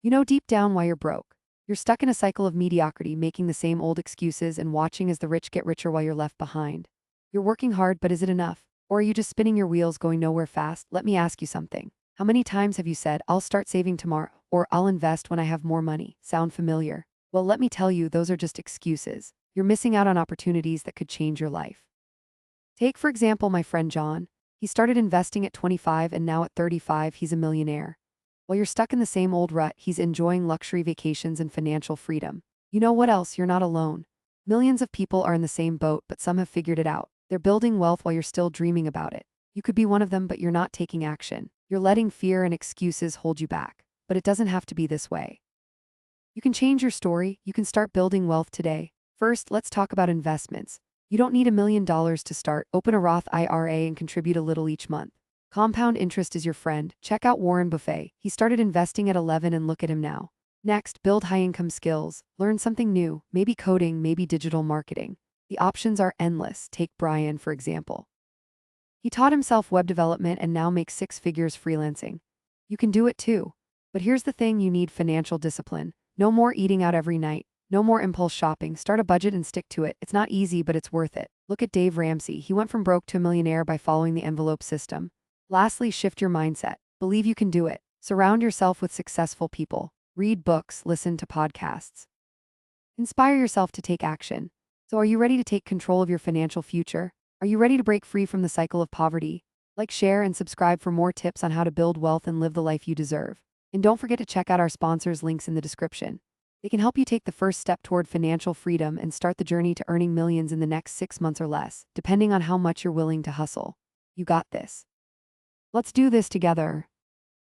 You know deep down why you're broke. You're stuck in a cycle of mediocrity, making the same old excuses and watching as the rich get richer while you're left behind. You're working hard, but is it enough? Or are you just spinning your wheels going nowhere fast? Let me ask you something. How many times have you said, I'll start saving tomorrow, or I'll invest when I have more money? Sound familiar? Well, let me tell you, those are just excuses. You're missing out on opportunities that could change your life. Take, for example, my friend John. He started investing at 25 and now at 35, he's a millionaire. While you're stuck in the same old rut, he's enjoying luxury vacations and financial freedom. You know what else? You're not alone. Millions of people are in the same boat, but some have figured it out. They're building wealth while you're still dreaming about it. You could be one of them, but you're not taking action. You're letting fear and excuses hold you back. But it doesn't have to be this way. You can change your story. You can start building wealth today. First, let's talk about investments. You don't need $1 million to start. Open a Roth IRA and contribute a little each month. Compound interest is your friend. Check out Warren Buffett. He started investing at 11 and look at him now. Next, build high-income skills. Learn something new, maybe coding, maybe digital marketing. The options are endless. Take Brian, for example. He taught himself web development and now makes 6 figures freelancing. You can do it too. But here's the thing, you need financial discipline. No more eating out every night. No more impulse shopping. Start a budget and stick to it. It's not easy, but it's worth it. Look at Dave Ramsey. He went from broke to a millionaire by following the envelope system. Lastly, shift your mindset. Believe you can do it. Surround yourself with successful people. Read books, listen to podcasts. Inspire yourself to take action. So are you ready to take control of your financial future? Are you ready to break free from the cycle of poverty? Like, share, and subscribe for more tips on how to build wealth and live the life you deserve. And don't forget to check out our sponsors' links in the description. They can help you take the first step toward financial freedom and start the journey to earning millions in the next 6 months or less, depending on how much you're willing to hustle. You got this. Let's do this together.